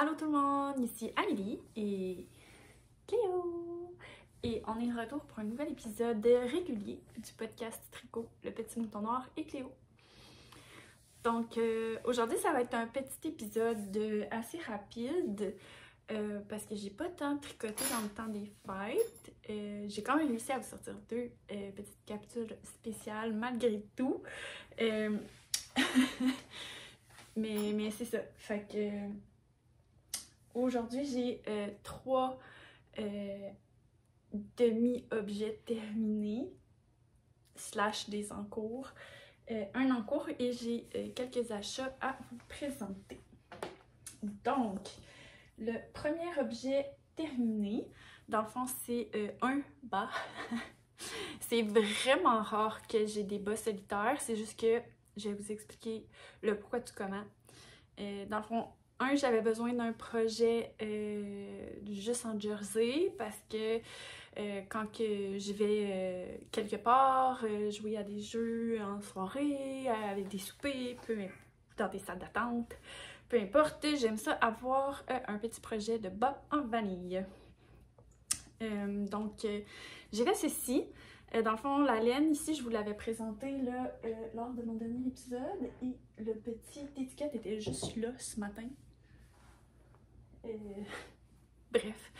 Allô tout le monde, ici Amélie et Cléo. Et on est de retour pour un nouvel épisode régulier du podcast Tricot, le petit mouton noir et Cléo. Donc aujourd'hui ça va être un petit épisode assez rapide parce que j'ai pas tant tricoté dans le temps des fêtes. J'ai quand même réussi à vous sortir deux petites capsules spéciales malgré tout. mais c'est ça, fait que aujourd'hui j'ai trois demi-objets terminés / des en cours. Un en cours et j'ai quelques achats à vous présenter. Donc, le premier objet terminé, dans le fond, c'est un bas. C'est vraiment rare que j'ai des bas solitaires, c'est juste que je vais vous expliquer le pourquoi du comment. Dans le fond, j'avais besoin d'un projet juste en jersey parce que quand que je vais quelque part, jouer à des jeux en soirée, avec des soupers, dans des salles d'attente, peu importe, j'aime ça avoir un petit projet de bas en vanille. Donc, j'ai fait ceci. Dans le fond, la laine, ici, je vous l'avais présentée là, lors de mon dernier épisode et le petit étiquette était juste là ce matin. Bref,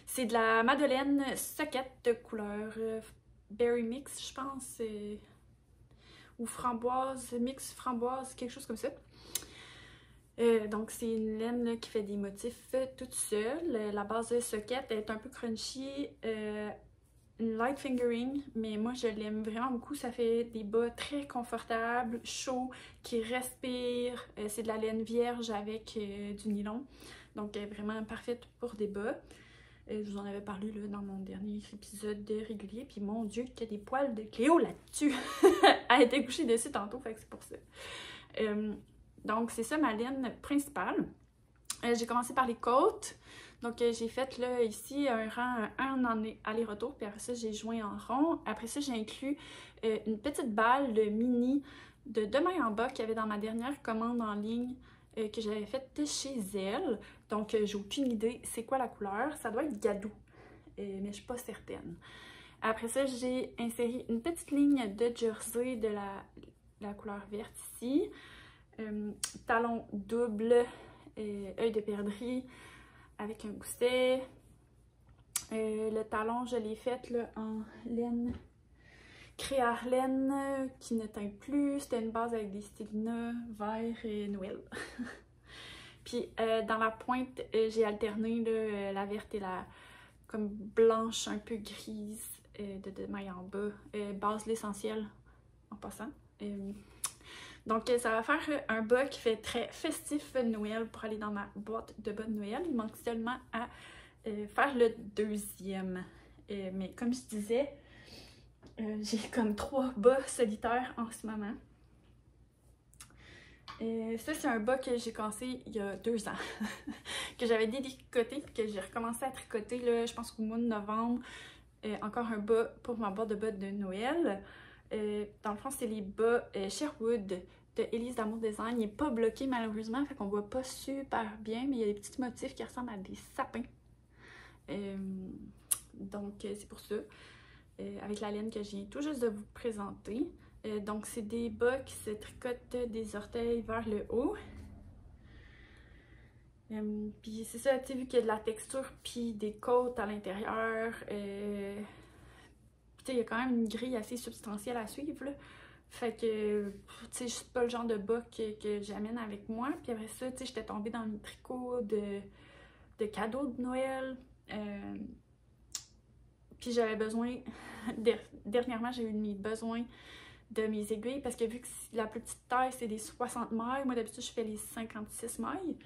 c'est de la Madeleine Socket de couleur Berry Mix, je pense, ou framboise, mix framboise, quelque chose comme ça. Donc c'est une laine là, qui fait des motifs toute seule. La base de Socket est un peu crunchy, une light fingering, mais moi je l'aime vraiment beaucoup. Ça fait des bas très confortables, chauds, qui respirent. C'est de la laine vierge avec du nylon. Donc, elle est vraiment parfaite pour des bas. Je vous en avais parlé là, dans mon dernier épisode de régulier. Puis, mon Dieu, qu'il y a des poils de Cléo là-dessus. Elle a été couchée dessus tantôt, fait que c'est pour ça. Donc, c'est ça ma laine principale. J'ai commencé par les côtes. Donc, j'ai fait là, ici un rang, un en aller-retour. Puis après ça, j'ai joint en rond. Après ça, j'ai inclus une petite balle de mini de 2 mailles en bas qu'il y avait dans ma dernière commande en ligne. Que j'avais faite chez elle. Donc, j'ai aucune idée c'est quoi la couleur. Ça doit être gadou, mais je suis pas certaine. Après ça, j'ai inséré une petite ligne de jersey de la couleur verte ici. Talon double, œil de perdrix avec un gousset. Le talon, je l'ai fait là, en laine Créar laine qui ne teint plus. C'était une base avec des stylinas vert et Noël. Puis dans la pointe, j'ai alterné là, la verte et la comme blanche un peu grise de maille en bas. Base l'essentiel en passant. Donc ça va faire un bas qui fait très festif de Noël pour aller dans ma boîte de bas de Noël. Il manque seulement à faire le deuxième. Mais comme je disais, j'ai comme 3 bas solitaires en ce moment. Ça, c'est un bas que j'ai commencé il y a 2 ans, que j'avais détricoté et que j'ai recommencé à tricoter, là, je pense qu'au mois de novembre. Encore un bas pour ma boîte de bas de Noël. Dans le fond, c'est les bas Sherwood de Elise d'Amour Design. Il n'est pas bloqué malheureusement, fait qu'on voit pas super bien, mais il y a des petits motifs qui ressemblent à des sapins. Donc, c'est pour ça. Avec la laine que je viens tout juste de vous présenter. Donc, c'est des bas qui se tricotent des orteils vers le haut. Puis c'est ça, tu sais, vu qu'il y a de la texture puis des côtes à l'intérieur, tu sais, il y a quand même une grille assez substantielle à suivre, là. Fait que, tu sais, c'est pas le genre de bas que j'amène avec moi. Puis après ça, tu sais, j'étais tombée dans mes tricots de cadeaux de Noël. Puis j'avais besoin, dernièrement j'ai eu mes besoins de mes aiguilles parce que vu que la plus petite taille c'est des 60 mailles, moi d'habitude je fais les 56 mailles.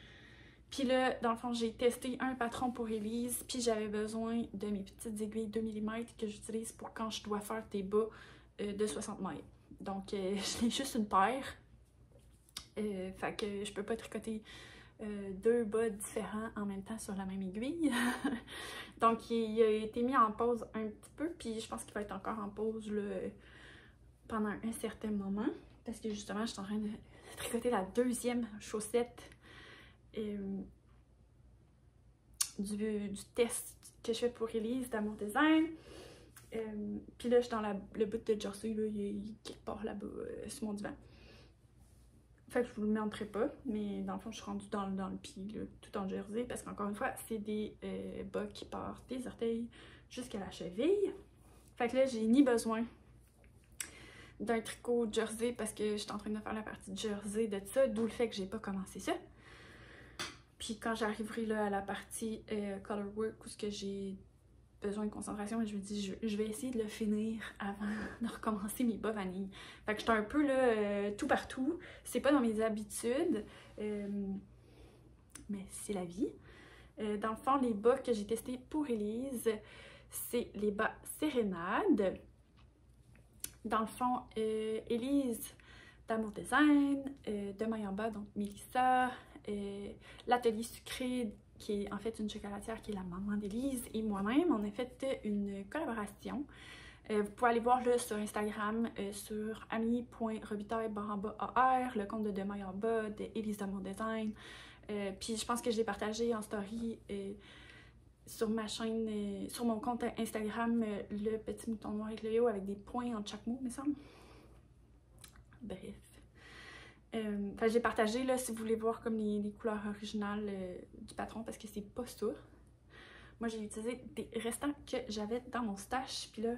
Puis là, dans le fond, j'ai testé un patron pour Elise, puis j'avais besoin de mes petites aiguilles 2 mm que j'utilise pour quand je dois faire des bas de 60 mailles. Donc je l'ai juste une paire, fait que je peux pas tricoter 2 bas différents en même temps sur la même aiguille. Donc, il a été mis en pause un petit peu, puis je pense qu'il va être encore en pause là, pendant un certain moment. Parce que justement, je suis en train de tricoter la deuxième chaussette du test que je fais pour Elise dans mon design. Puis là, je suis dans le bout de jersey, là, il est quelque part là-bas, sur mon divan. Fait que je vous le montrerai pas, mais dans le fond, je suis rendue dans le pied, là, tout en jersey, parce qu'encore une fois, c'est des bas qui partent des orteils jusqu'à la cheville. Fait que là, j'ai ni besoin d'un tricot jersey parce que je suis en train de faire la partie jersey de ça, d'où le fait que j'ai pas commencé ça. Puis quand j'arriverai là à la partie colorwork où j'ai besoin de concentration, je me dis je vais essayer de le finir avant de recommencer mes bas vanille. Fait que j'étais un peu là tout partout. C'est pas dans mes habitudes, mais c'est la vie. Dans le fond, les bas que j'ai testés pour Elise, c'est les bas sérénade. Dans le fond, Elise dans mon design, de maille en bas, donc Mélissa, l'atelier sucré, qui est en fait une chocolatière qui est la maman d'Elise, et moi-même, on a fait une collaboration. Vous pouvez aller voir là, sur Instagram, sur ami.robitaille_AR, le compte de maille en bas d'Elise dans mon design. Puis je pense que je l'ai partagé en story sur ma chaîne, sur mon compte Instagram, le petit mouton noir avec le yo avec des points entre chaque mot, me semble. Bref. J'ai partagé là si vous voulez voir comme les couleurs originales du patron parce que c'est pas ça. Moi j'ai utilisé des restants que j'avais dans mon stash, puis là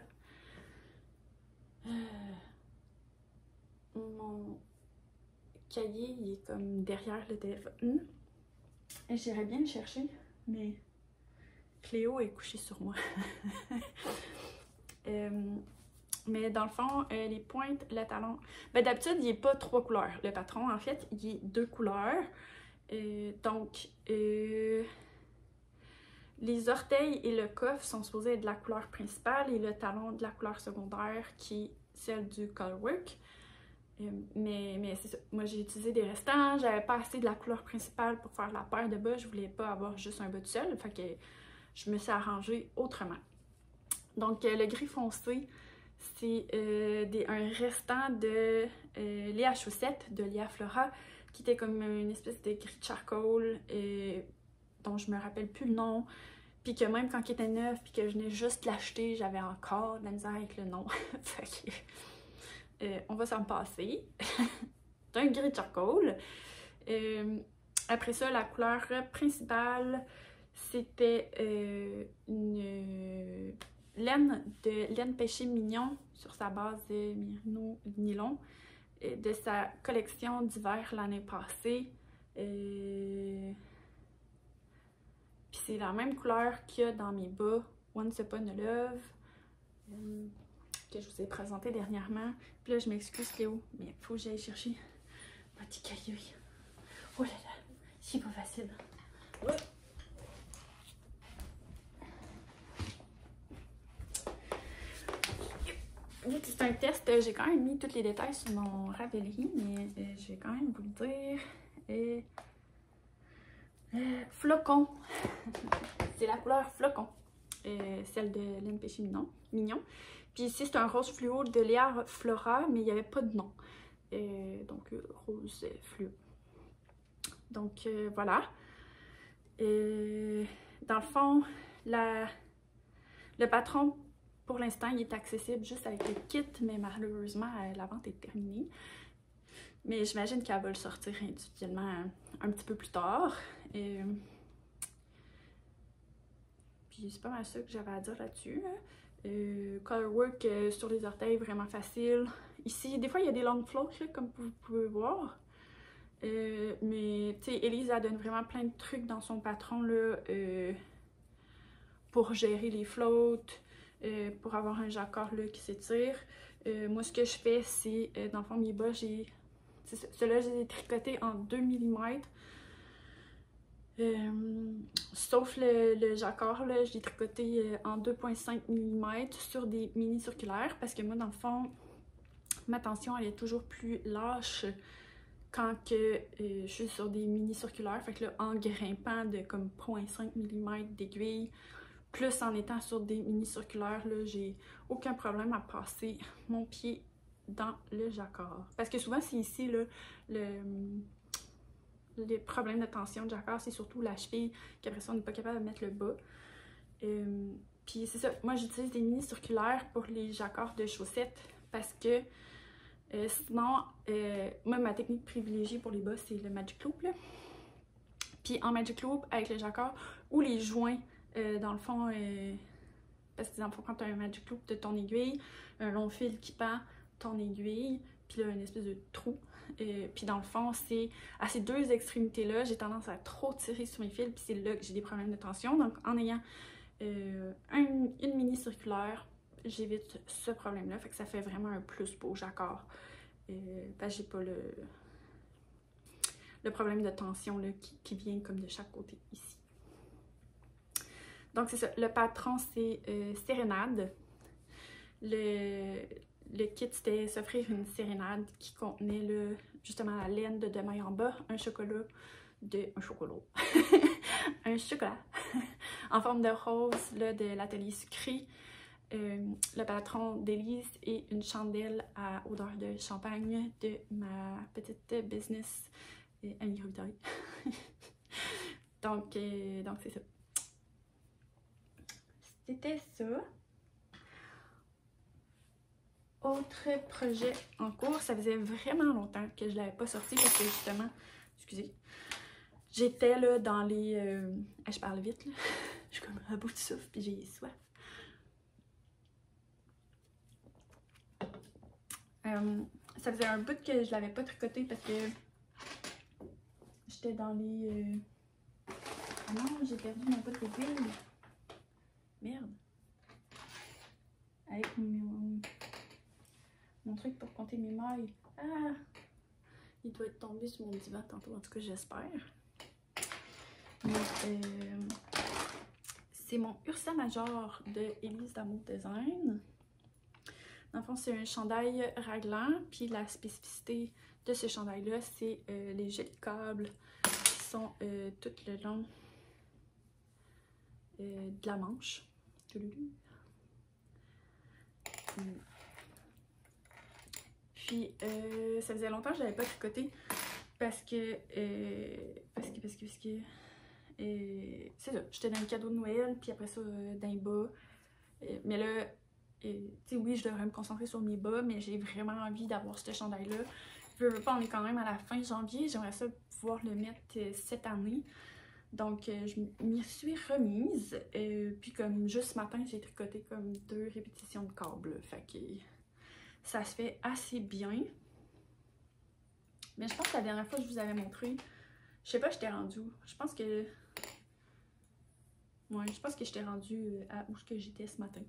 mon cahier il est comme derrière le téléphone. Et j'irais bien le chercher, mais Cléo est couchée sur moi. Mais dans le fond, les pointes, le talon... Ben, d'habitude, il n'est pas 3 couleurs. Le patron, en fait, il est 2 couleurs. Donc, les orteils et le coffre sont supposés être de la couleur principale et le talon de la couleur secondaire qui est celle du colorwork. Mais c'est ça. Moi, j'ai utilisé des restants. J'avais pas assez de la couleur principale pour faire la paire de bas. Je voulais pas avoir juste un bas de seul. Fait que je me suis arrangée autrement. Donc, le gris foncé, c'est un restant de Léa Chaussette de Léa Flora, qui était comme une espèce de gris charcoal dont je me rappelle plus le nom. Puis que même quand il était neuf, puis que je venais juste l'acheter, j'avais encore de la misère avec le nom. Fait que, on va s'en passer. C'est un gris charcoal. Après ça, la couleur principale, c'était une laine pêchée mignon sur sa base de Merino nylon de sa collection d'hiver l'année passée. Puis c'est la même couleur qu'il y a dans mes bas Once Upon a Love que je vous ai présenté dernièrement. Puis là, je m'excuse Cléo, mais il faut que j'aille chercher mon petit cahier. Oh là là, c'est pas facile. Ouais. Vu que c'est un test, j'ai quand même mis tous les détails sur mon Ravelry, mais je vais quand même vous le dire. Flocon. C'est la couleur flocon. Celle de laine pêchée mignon. Puis ici, c'est un rose fluo de Léa Flora, mais il n'y avait pas de nom. Donc, rose fluo. Donc, voilà. Dans le fond, le patron, pour l'instant, il est accessible juste avec le kit, mais malheureusement, la vente est terminée. Mais j'imagine qu'elle va le sortir individuellement un petit peu plus tard. Puis c'est pas mal ça que j'avais à dire là-dessus. Colorwork sur les orteils, vraiment facile. Ici, des fois, il y a des long floats, là, comme vous pouvez voir. Mais, tu sais, Elise, elle donne vraiment plein de trucs dans son patron, là, pour gérer les floats, pour avoir un jacquard, là, qui s'étire. Moi, ce que je fais, c'est, dans le fond, mes bas, ceux-là, je les ai tricotés en 2 mm. Sauf le jacquard, là, je l'ai tricoté en 2,5 mm sur des mini circulaires parce que moi, dans le fond, ma tension elle est toujours plus lâche quand que, je suis sur des mini circulaires. Fait que là, en grimpant de comme 0,5 mm d'aiguille, plus en étant sur des mini circulaires, là, j'ai aucun problème à passer mon pied dans le jacquard. Parce que souvent, c'est ici, là, les problèmes de tension de jacquard, c'est surtout la cheville, qu'après ça, on n'est pas capable de mettre le bas. Puis c'est ça, moi j'utilise des mini circulaires pour les jacquards de chaussettes parce que sinon, moi ma technique privilégiée pour les bas, c'est le Magic Loop, là. Puis en Magic Loop, avec le jacquard ou les joints, dans le fond, parce que dans le fond, quand tu as un Magic Loop de ton aiguille, un long fil qui pend ton aiguille, puis là, une espèce de trou. Puis dans le fond, c'est à ces deux extrémités-là, j'ai tendance à trop tirer sur mes fils, puis c'est là que j'ai des problèmes de tension. Donc en ayant une mini circulaire, j'évite ce problème-là. Fait que ça fait vraiment un plus pour jacquard. Parce que j'ai pas le problème de tension là, qui vient comme de chaque côté ici. Donc c'est ça, le patron c'est Sérénade. Le kit c'était s'offrir une sérénade qui contenait là, justement la laine de demain en bas, un chocolat un chocolat en forme de rose là, de l'atelier sucré, le patron d'Élise et une chandelle à odeur de champagne de ma petite business Amie Victorie. donc c'est ça. C'était ça. Autre projet en cours, ça faisait vraiment longtemps que je ne l'avais pas sorti parce que justement, excusez, j'étais là dans les... je parle vite là, je suis comme à bout de souffle puis j'ai soif. Ça faisait un bout que je l'avais pas tricoté parce que j'étais dans les... Ah non, j'ai perdu mon bout d'aiguille. Merde. Avec mon truc pour compter mes mailles. Ah! Il doit être tombé sur mon divan tantôt, en tout cas j'espère. C'est mon Ursa Major de Élise d'Amour Design. Dans le fond, c'est un chandail raglant, puis la spécificité de ce chandail-là, c'est les jolis câbles qui sont tout le long de la manche. Puis, ça faisait longtemps que je l'avais pas tricoté parce que c'est ça, j'étais dans le cadeau de Noël, puis après ça, d'un bas. Mais là, tu sais, oui, je devrais me concentrer sur mes bas, mais j'ai vraiment envie d'avoir ce chandail-là. Je veux pas, on est quand même à la fin janvier, j'aimerais ça pouvoir le mettre cette année. Donc, je m'y suis remise. Puis, comme juste ce matin, j'ai tricoté comme 2 répétitions de câbles. Fait que ça se fait assez bien. Mais je pense que la dernière fois que je vous avais montré, je sais pas, j'étais rendue. Je pense que. Ouais, je pense que j'étais rendue à où j'étais ce matin.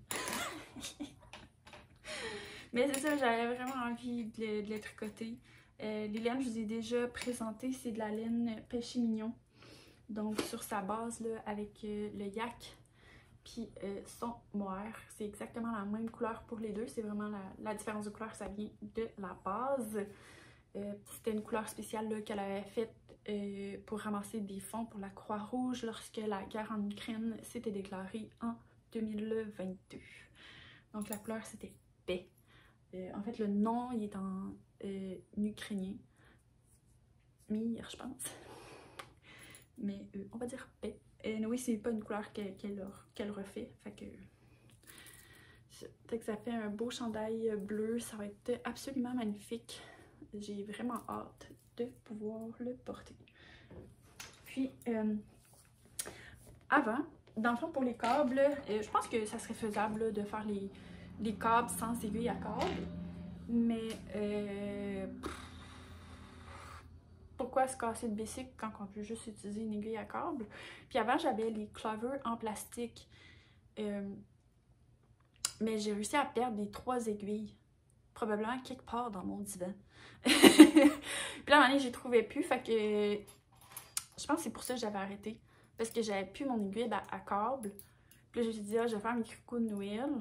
Mais c'est ça, j'avais vraiment envie de le tricoter. Les laines, je vous ai déjà présenté, c'est de la laine Péché Mignon. Donc sur sa base là, avec le yak puis son mohair. C'est exactement la même couleur pour les deux. C'est vraiment la différence de couleur, ça vient de la base. C'était une couleur spéciale qu'elle avait faite pour ramasser des fonds pour la Croix-Rouge lorsque la guerre en Ukraine s'était déclarée en 2022. Donc la couleur c'était paix. En fait le nom il est en ukrainien. Mir je pense. Mais on va dire paix. Oui, c'est pas une couleur qu'elle refait. Fait que ça fait un beau chandail bleu. Ça va être absolument magnifique. J'ai vraiment hâte de pouvoir le porter. Puis, avant, dans le fond, pour les câbles, je pense que ça serait faisable là, de faire les câbles sans aiguille à câble. Mais, pourquoi se casser le bicycle quand on peut juste utiliser une aiguille à câble? Puis avant, j'avais les clovers en plastique. Mais j'ai réussi à perdre les 3 aiguilles. Probablement quelque part dans mon divan. Puis là, à un moment donné, j'y trouvais plus. Fait que je pense que c'est pour ça que j'avais arrêté. Parce que j'avais plus mon aiguille à câble. Puis là, je me suis dit, ah, je vais faire mes tricots de Noël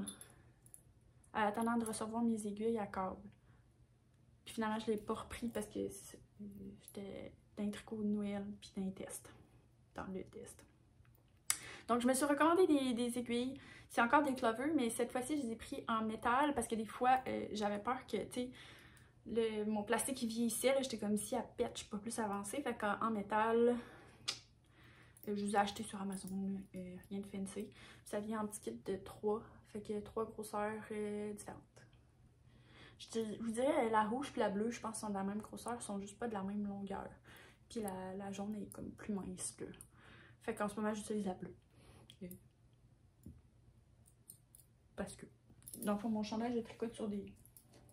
en attendant de recevoir mes aiguilles à câble. Puis finalement, je ne l'ai pas repris parce que j'étais dans les tricots de Noël puis dans les tests. Dans le test. Donc, je me suis recommandé des aiguilles. C'est encore des clovers, mais cette fois-ci, je les ai pris en métal parce que des fois, j'avais peur que, tu sais, mon plastique il vieillissait, j'étais comme si elle pète, je suis pas plus avancée. Fait qu'en métal, je vous ai acheté sur Amazon, rien de fancy. Ça vient en petit kit de 3, fait qu'il y a 3 grosseurs différentes. Je vous dirais la rouge puis la bleue, je pense sont de la même grosseur, sont juste pas de la même longueur. Puis la jaune est comme plus mince là. Fait qu'en ce moment j'utilise la bleue. Parce que dans le fond mon chandail je tricote sur des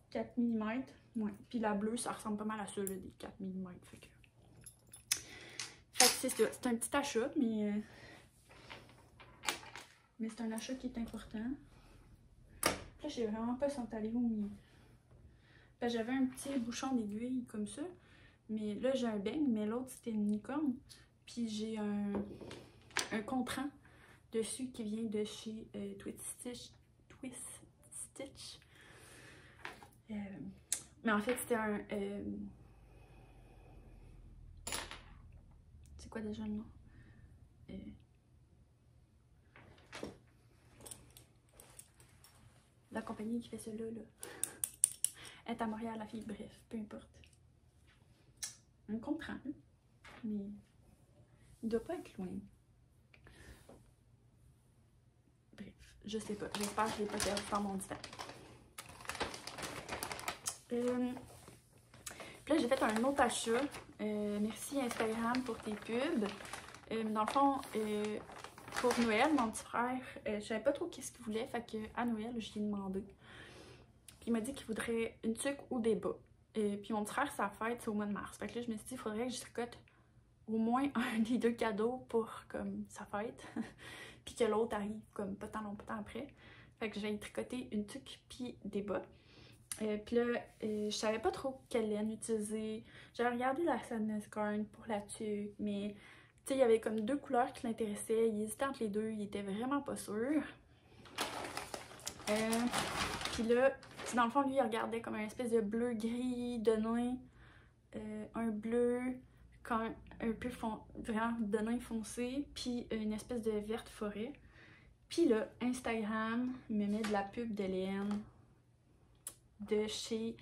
4 mm. Ouais. Puis la bleue ça ressemble pas mal à ça là, des 4 mm. Fait que c'est ça. C'est un petit achat, mais c'est un achat qui est important. Là, j'ai vraiment pas senti aller où, mais j'avais un petit bouchon d'aiguille comme ça. Mais là, j'ai un beigne, mais l'autre, c'était une licorne. Puis j'ai un contrant dessus qui vient de chez Twist Stitch. Mais en fait, c'était un... c'est quoi déjà le nom? La compagnie qui fait ça là. Elle est à Montréal, la fille, bref, peu importe. On comprend, mais il doit pas être loin. Bref, je sais pas. J'espère que je l'ai pas perdu dans mon divan. Puis là, j'ai fait un autre achat. Merci Instagram pour tes pubs. Dans le fond, pour Noël, mon petit frère, je savais pas trop qu'est-ce qu'il voulait. Fait que à Noël, je lui ai demandé. Puis il m'a dit qu'il voudrait une tuque ou des bas. Puis mon petit frère, sa fête, c'est au mois de mars. Fait que là, je me suis dit, il faudrait que je tricote au moins un des 2 cadeaux pour comme sa fête. Puis que l'autre arrive comme pas tant longtemps après. Fait que j'ai tricoté une tuque puis des bas. Puis là, je savais pas trop quelle laine utiliser. J'avais regardé la Sadness Garn pour la tuque, mais tu sais, il y avait comme 2 couleurs qui l'intéressaient. Il hésitait entre les deux, il était vraiment pas sûr. Puis là, dans le fond, lui, il regardait comme un espèce de bleu-gris de nain, un bleu un peu vraiment de nain foncé, puis une espèce de verte forêt. Puis là, Instagram me met de la pub de laine de chez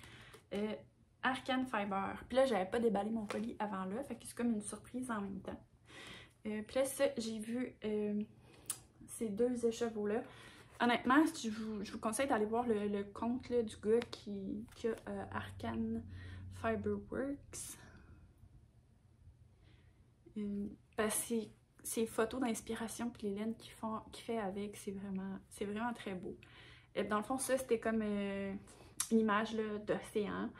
Arcane Fiber. Puis là, j'avais pas déballé mon colis avant là, fait que c'est comme une surprise en même temps. Puis là, ça, j'ai vu ces 2 écheveaux-là. Honnêtement, je vous conseille d'aller voir le compte là, du gars qui a Arcane Fiberworks. Parce que ses photos d'inspiration puis les laines qu'il fait avec, c'est vraiment très beau. Dans le fond, ça, c'était comme une image d'océan.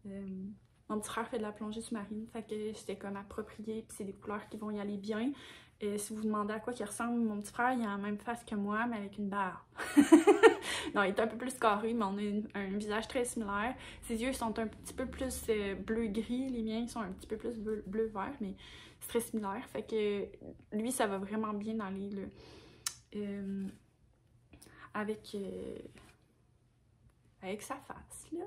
Mon petit frère fait de la plongée sous-marine, fait que c'était comme approprié, puis c'est des couleurs qui vont y aller bien. Si vous vous demandez à quoi il ressemble, mon petit frère, il a la même face que moi, mais avec une barbe. Non, il est un peu plus carré, mais on a un visage très similaire. Ses yeux sont un petit peu plus bleu-gris, les miens sont un petit peu plus bleu-vert, mais c'est très similaire. Fait que lui, ça va vraiment bien aller là, avec sa face, là.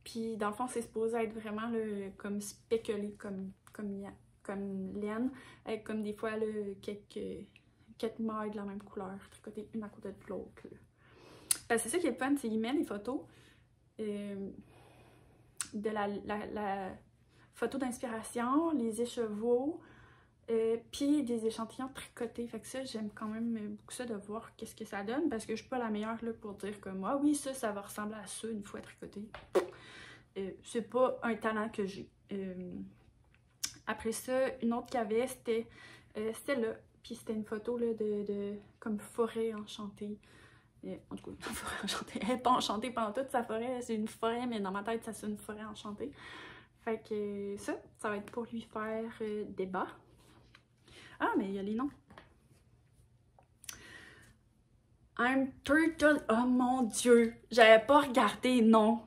Puis dans le fond, c'est supposé être vraiment là, comme spéculé, comme laine, avec comme des fois là, quelques mailles de la même couleur, tricotées une à côté de l'autre. C'est ça qui est le fun, c'est qu'il met les photos de la photo d'inspiration, les écheveaux, puis des échantillons tricotés. Fait que ça, j'aime quand même beaucoup ça de voir qu'est-ce que ça donne, parce que je suis pas la meilleure là, pour dire comme ah oui, ça va ressembler à ça une fois tricoté. C'est pas un talent que j'ai. Après ça, une autre qu'il y avait, c'était là. Puis c'était une photo là, de comme forêt enchantée. En tout cas, une forêt enchantée. Elle n'est pas enchantée pendant toute sa forêt, c'est une forêt, mais dans ma tête, ça c'est une forêt enchantée. Fait que ça va être pour lui faire des bas. Ah, mais il y a les noms. I'm turtle. Oh mon dieu, j'avais pas regardé, non.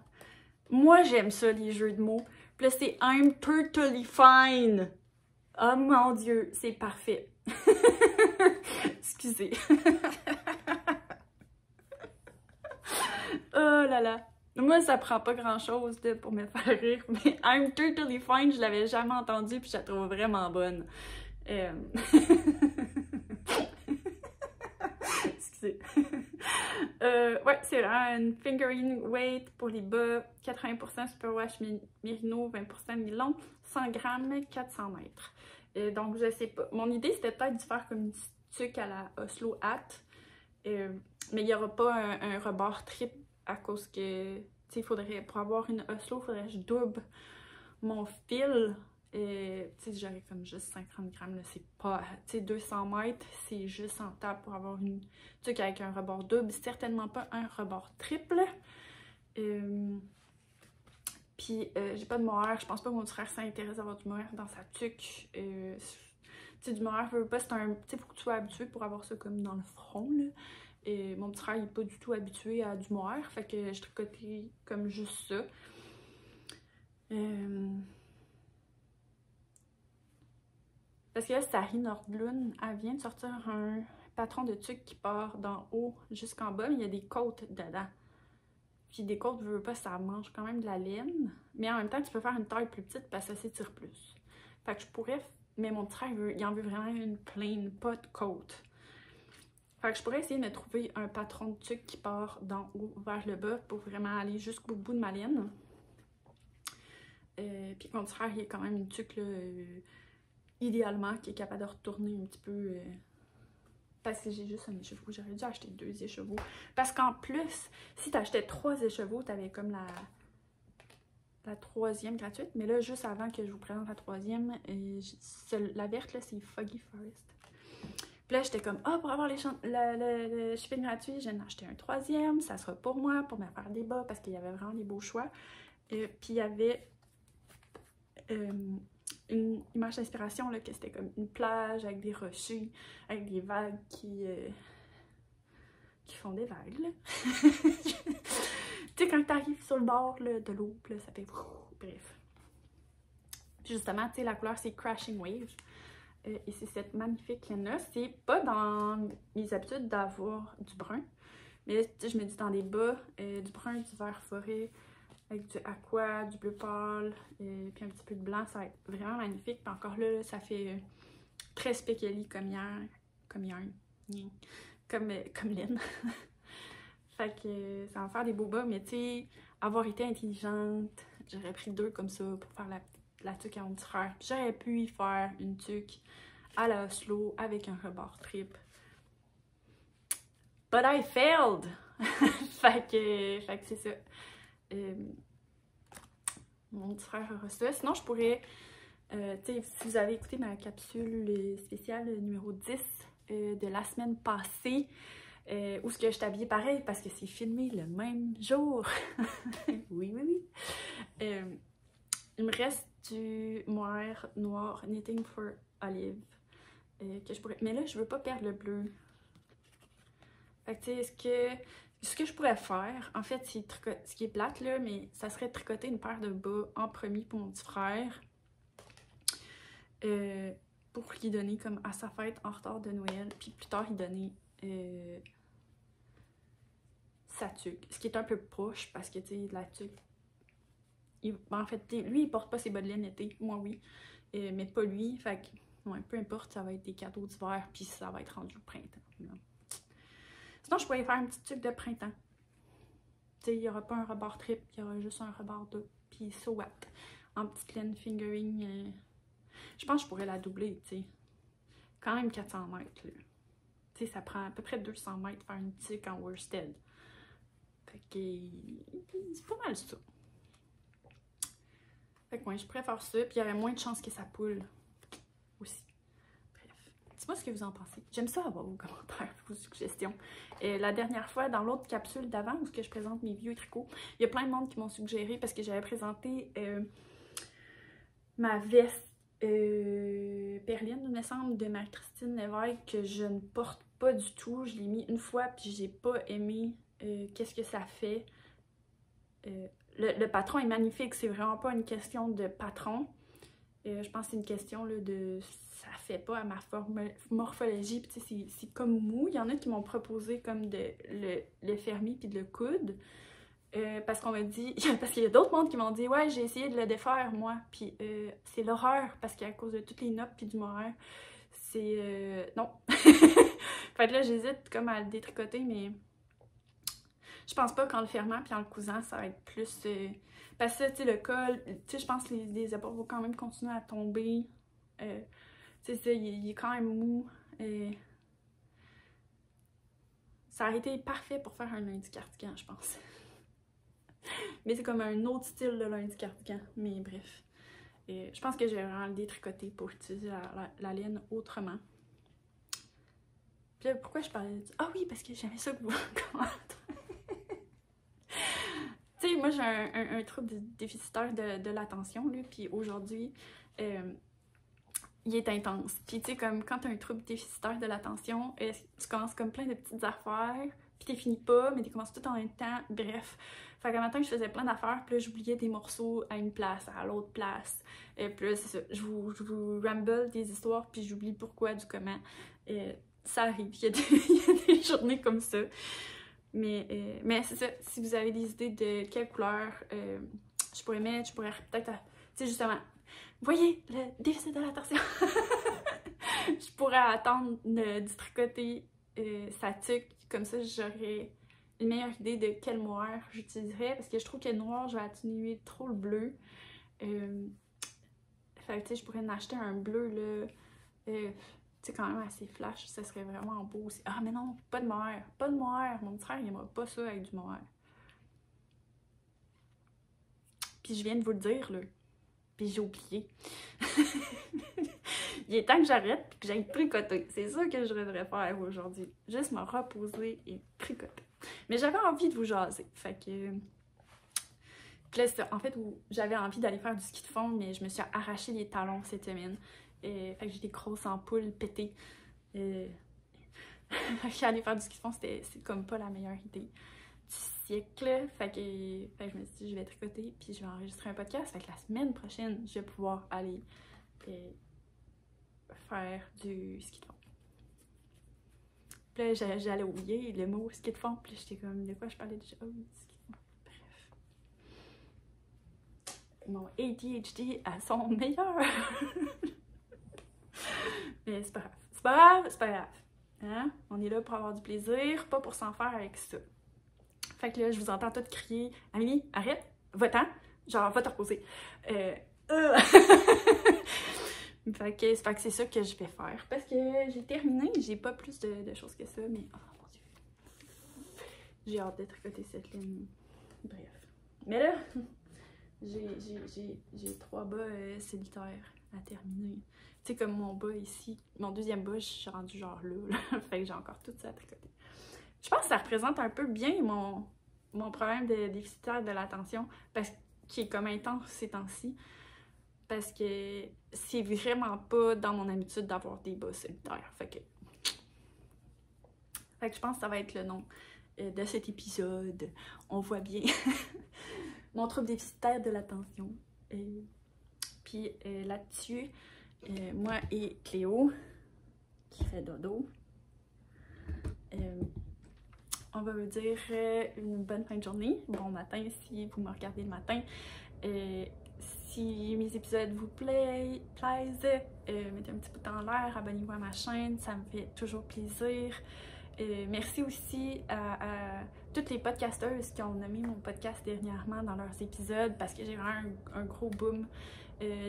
Moi, j'aime ça, les jeux de mots. Puis là, c'est I'm totally fine. Oh mon dieu, c'est parfait. Excusez. Oh là là. Moi, ça prend pas grand-chose pour me faire rire, mais I'm totally fine, je l'avais jamais entendu puis je la trouve vraiment bonne. Excusez. Ouais, c'est vraiment une fingering weight pour les bas, 80% superwash Merino, 20% nylon, 100 grammes, 400 mètres. Donc, je sais pas. Mon idée, c'était peut-être de faire comme une tuque à la Oslo Hat, mais il n'y aura pas un rebord trip à cause que, tu sais, faudrait, pour avoir une Oslo, il faudrait que je double mon fil. Tu sais, j'aurais comme juste 50 grammes, là, c'est pas, tu sais, 200 mètres, c'est juste en table pour avoir une tuque avec un rebord double, certainement pas un rebord triple. Puis, j'ai pas de mohair, je pense pas que mon frère s'intéresse à avoir du mohair dans sa tuque. Tu sais, du mohair, veux pas, c'est un, tu sais, faut que tu sois habitué pour avoir ça comme dans le front, là. Et mon petit frère, il est pas du tout habitué à du mohair, fait que je tricotais comme juste ça. Parce que là, Sari Nordlund, elle vient de sortir un patron de tuque qui part d'en haut jusqu'en bas, mais il y a des côtes dedans. Puis des côtes, veux pas, ça mange quand même de la laine. Mais en même temps, tu peux faire une taille plus petite parce que ça s'étire plus. Fait que je pourrais, mais mon petit frère, il en veut vraiment une plaine, pas de côte. Fait que je pourrais essayer de me trouver un patron de tuque qui part d'en haut vers le bas pour vraiment aller jusqu'au bout de ma laine. Puis mon petit frère, il a quand même une tuque, là, idéalement, qui est capable de retourner un petit peu... parce que j'ai juste un écheveau. J'aurais dû acheter 2 écheveaux. Parce qu'en plus, si t'achetais 3 écheveaux, t'avais comme la 3e gratuite. Mais là, juste avant que je vous présente la 3e, la verte, là, c'est Foggy Forest. Puis là, j'étais comme, pour avoir le shipping gratuit, j'ai acheté un 3e. Ça sera pour moi, pour me faire des bas, parce qu'il y avait vraiment des beaux choix. Puis il y avait une image d'inspiration, que c'était comme une plage avec des rochers, avec des vagues qui font des vagues, là. Tu sais, quand t'arrives sur le bord là, de l'eau, là, ça fait... Bref. Puis justement, tu sais, la couleur, c'est Crashing Wave. Et c'est cette magnifique laine-là. C'est pas dans mes habitudes d'avoir du brun. Mais là, tu sais, je me dis dans des bas, du brun, du vert forêt, avec du aqua, du bleu pâle, puis un petit peu de blanc, ça va être vraiment magnifique. Puis encore là, ça fait très spécially comme yarn, comme laine. Fait que ça va faire des beaux bas, mais tu sais, avoir été intelligente, j'aurais pris 2 comme ça pour faire la tuque à mon petit frère. Puis j'aurais pu y faire une tuque à la Oslo avec un rebord trip. But I failed! fait que c'est ça. Mon petit frère aura ça. Sinon, je pourrais, tu sais, si vous avez écouté ma capsule spéciale numéro 10 de la semaine passée, où ce que je t'habillais pareil parce que c'est filmé le même jour. Oui. Il me reste du mohair noir Knitting for Olive que je pourrais... Mais là, je veux pas perdre le bleu. Fait que tu sais, ce que je pourrais faire, en fait, c'est ce qui est plate là, mais ça serait de tricoter une paire de bas en premier pour mon petit frère. Pour lui donner comme à sa fête en retard de Noël. Puis plus tard, il donner sa tuque. Ce qui est un peu proche parce que, tu sais, la tuque... en fait, lui, il porte pas ses bas de laine été. Moi, oui. Mais pas lui. Fait que, ouais, peu importe, ça va être des cadeaux d'hiver. Puis ça va être rendu au printemps. Non. Sinon, je pourrais faire une petite tuque de printemps. Tu sais, il n'y aura pas un rebord trip. Il y aura juste un rebord double. Puis so what? En petite laine fingering. Je pense que je pourrais la doubler, tu sais. Quand même 400 mètres, là. Tu sais, ça prend à peu près 200 mètres faire une tuque en worsted. Fait que c'est pas mal ça. Fait que ouais, je préfère ça, puis il y aurait moins de chances que ça poule aussi. Bref, dites-moi ce que vous en pensez. J'aime ça avoir vos commentaires, vos suggestions. La dernière fois, dans l'autre capsule d'avant, où je présente mes vieux tricots, il y a plein de monde qui m'ont suggéré, parce que j'avais présenté ma veste perline, il me semble, de Marie-Christine Lévesque, que je ne porte pas du tout. Je l'ai mis une fois, puis j'ai pas aimé qu'est-ce que ça fait. Le patron est magnifique, c'est vraiment pas une question de patron. Je pense que c'est une question là, de... ça fait pas à ma morphologie, puis c'est comme mou. Il y en a qui m'ont proposé comme de le fermer puis de le coudre. Parce qu'on m'a dit... parce qu'il y a d'autres mondes qui m'ont dit « Ouais, j'ai essayé de le défaire, moi. » Puis c'est l'horreur, parce qu'à cause de toutes les notes puis du mohair, c'est... non. Fait que là, j'hésite comme à le détricoter, mais... Je pense pas qu'en le fermant puis en le cousant, ça va être plus... parce que, tu sais, le col, tu sais, je pense que les épaules vont quand même continuer à tomber. Tu sais, ça, il est quand même mou. Ça aurait été parfait pour faire un lundi cardigan, je pense. Mais c'est comme un autre style de lundi cardigan. Mais bref. Je pense que je vais vraiment le détricoter pour utiliser la laine autrement. Puis là, pourquoi je parlais de... Ah oui, parce que j'aimais ça que vous commentaire. Tu sais, moi j'ai un trouble déficitaire de l'attention, là, puis aujourd'hui, il est intense. Puis tu sais, comme quand t'as un trouble déficitaire de l'attention, tu commences comme plein de petites affaires, puis t'es fini pas, mais tu commences tout en même temps, bref. Fait qu'un matin, je faisais plein d'affaires, puis là, j'oubliais des morceaux à une place, à l'autre place. Puis là, c'est ça, je vous ramble des histoires, puis j'oublie pourquoi, du comment. Ça arrive, il y a des journées comme ça. Mais c'est ça, si vous avez des idées de quelle couleur je pourrais mettre, je pourrais peut-être, tu sais, justement, voyez, le déficit de l'attention. Je pourrais attendre du tricoter sa tuque, comme ça j'aurais une meilleure idée de quel noir j'utiliserais, parce que je trouve que le noir, je vais atténuer trop le bleu. Fait que, tu sais, je pourrais en acheter un bleu, là, tu sais, quand même assez flash, ça serait vraiment beau aussi. Ah, mais non, pas de noir, pas de noir, mon petit frère, il n'aimera pas ça avec du noir. Puis je viens de vous le dire, là, puis j'ai oublié. Il est temps que j'arrête et que j'aille tricoter. C'est ça que je devrais faire aujourd'hui. Juste me reposer et tricoter. Mais j'avais envie de vous jaser. Fait que... Puis là, en fait, j'avais envie d'aller faire du ski de fond, mais je me suis arraché les talons cette semaine. Fait que j'ai des grosses ampoules pétées. Aller faire du ski de fond, c'est comme pas la meilleure idée du siècle. Fait que je me suis dit, je vais tricoter, puis je vais enregistrer un podcast. Fait que la semaine prochaine, je vais pouvoir aller faire du ski de fond. Puis là, j'allais oublier le mot ski de fond, puis j'étais comme, de quoi je parlais déjà? Oh, ski de fond. Bref. Mon ADHD à son meilleur. Mais c'est pas grave. C'est pas grave, c'est pas grave. Hein? On est là pour avoir du plaisir, pas pour s'en faire avec ça. Fait que là, je vous entends toutes crier, Amélie, arrête, va-t'en, genre, va te reposer. Fait que c'est ça que je vais faire. Parce que j'ai terminé, j'ai pas plus de choses que ça, mais oh mon dieu. J'ai hâte de tricoter cette ligne. Bref. Mais là, j'ai 3 bas solitaires à terminer. Tu sais, comme mon bas ici, mon deuxième bas, je suis rendue genre là. Fait que j'ai encore tout ça à tricoter. Je pense que ça représente un peu bien mon problème de déficitaire de l'attention, parce qu'il est comme intense ces temps-ci. Parce que c'est vraiment pas dans mon habitude d'avoir des bas solitaires. Fait que je pense que ça va être le nom de cet épisode. On voit bien mon trouble déficitaire de l'attention. Puis là-dessus, moi et Cléo, qui fait dodo, on va vous dire une bonne fin de journée, bon matin si vous me regardez le matin. Si mes épisodes vous plaisent, mettez un petit pouce en l'air, abonnez-vous à ma chaîne, ça me fait toujours plaisir. Merci aussi à toutes les podcasteuses qui ont nommé mon podcast dernièrement dans leurs épisodes, parce que j'ai vraiment un gros boom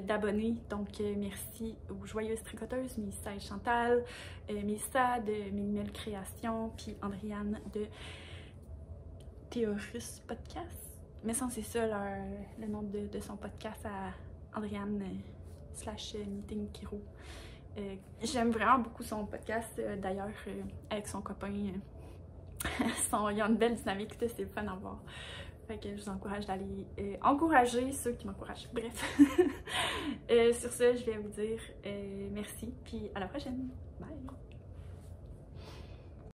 d'abonnés. Donc merci aux Joyeuses Tricoteuses, Mélissa et Chantal, Mélissa de Mélimel Création, puis Andréane de Théorus Podcast. Mais sans c'est ça le nom de son podcast à Andréane /Knitting Kiro. J'aime vraiment beaucoup son podcast, d'ailleurs, avec son copain. Il y a une belle dynamique, c'est le fun à voir. Fait que je vous encourage d'aller encourager ceux qui m'encouragent. Bref. Sur ce, je vais vous dire merci, puis à la prochaine. Bye!